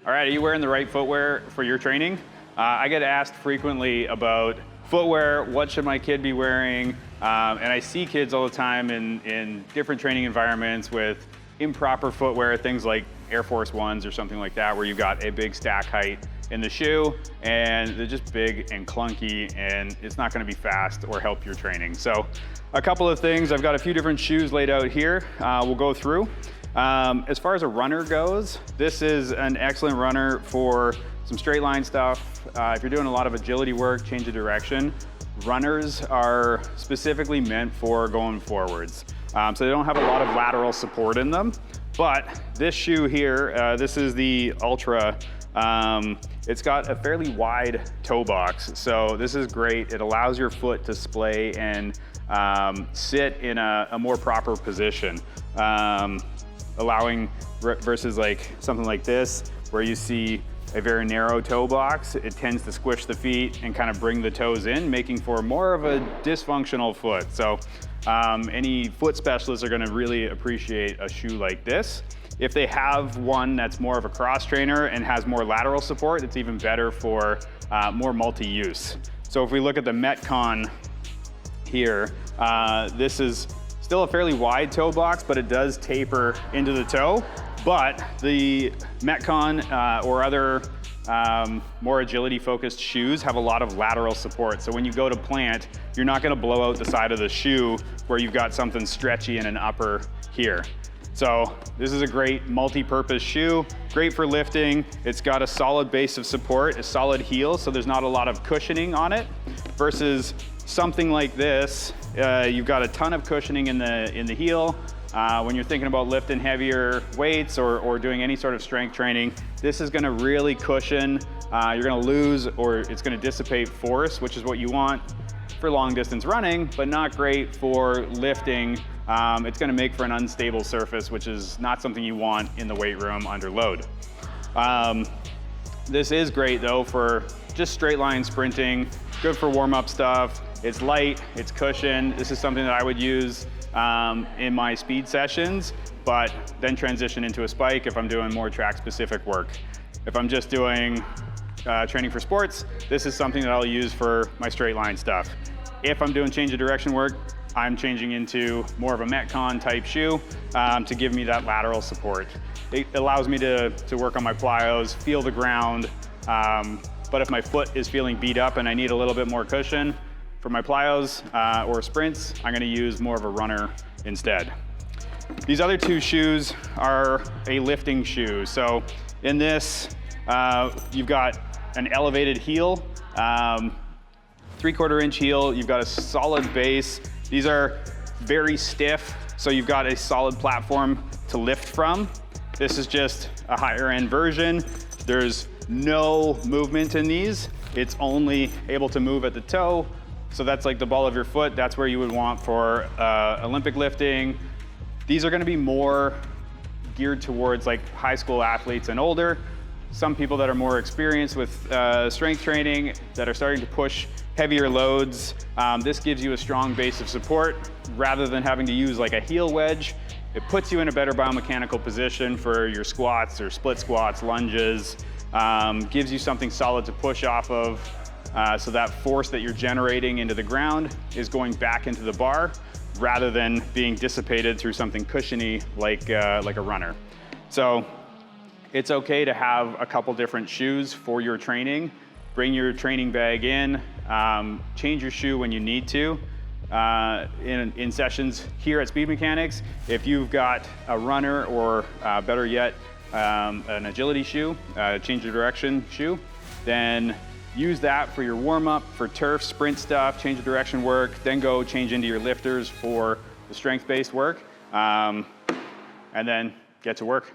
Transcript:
All right, are you wearing the right footwear for your training? I get asked frequently about footwear, what should my kid be wearing? And I see kids all the time in different training environments with improper footwear, things like Air Force Ones or something like that, where you've got a big stack height in the shoe and they're just big and clunky and it's not gonna be fast or help your training. So a couple of things, I've got a few different shoes laid out here we'll go through. As far as a runner goes, this is an excellent runner for some straight line stuff. If you're doing a lot of agility work, change of direction, runners are specifically meant for going forwards. So they don't have a lot of lateral support in them. But this shoe here, this is the Altra. It's got a fairly wide toe box. So this is great. It allows your foot to splay and sit in a more proper position. Allowing versus like something like this, where you see a very narrow toe box, it tends to squish the feet and kind of bring the toes in, making for more of a dysfunctional foot. So any foot specialists are gonna really appreciate a shoe like this. If they have one that's more of a cross trainer and has more lateral support, it's even better for more multi-use. So if we look at the Metcon here, this is still a fairly wide toe box, but it does taper into the toe. But the Metcon or other more agility focused shoes have a lot of lateral support. So when you go to plant, you're not gonna blow out the side of the shoe where you've got something stretchy in an upper here. So this is a great multi-purpose shoe, great for lifting. It's got a solid base of support, a solid heel, so there's not a lot of cushioning on it, versus something like this. You've got a ton of cushioning in the heel. When you're thinking about lifting heavier weights or doing any sort of strength training, this is gonna really cushion. You're gonna lose or it's gonna dissipate force, which is what you want for long distance running, but not great for lifting. It's gonna make for an unstable surface, which is not something you want in the weight room under load. This is great though for just straight line sprinting, good for warm up stuff. It's light, it's cushioned. This is something that I would use in my speed sessions, but then transition into a spike if I'm doing more track specific work. If I'm just doing training for sports, this is something that I'll use for my straight line stuff. If I'm doing change of direction work, I'm changing into more of a Metcon type shoe to give me that lateral support. It allows me to work on my plyos, feel the ground, but if my foot is feeling beat up and I need a little bit more cushion, for my plyos or sprints, I'm gonna use more of a runner instead. These other two shoes are a lifting shoe. So in this, you've got an elevated heel, 3/4 inch heel, you've got a solid base. These are very stiff, so you've got a solid platform to lift from. This is just a higher end version. There's no movement in these. It's only able to move at the toe. So that's like the ball of your foot. That's where you would want for Olympic lifting. These are gonna be more geared towards like high school athletes and older. Some people that are more experienced with strength training that are starting to push heavier loads. This gives you a strong base of support rather than having to use like a heel wedge. It puts you in a better biomechanical position for your squats or split squats, lunges, gives you something solid to push off of. So that force that you're generating into the ground is going back into the bar rather than being dissipated through something cushiony like a runner. So it's okay to have a couple different shoes for your training. Bring your training bag in, change your shoe when you need to. In sessions here at Speed Mechanics, if you've got a runner or better yet, an agility shoe, change of direction shoe, then use that for your warm-up, for turf, sprint stuff, change of direction work, then go change into your lifters for the strength-based work, and then get to work.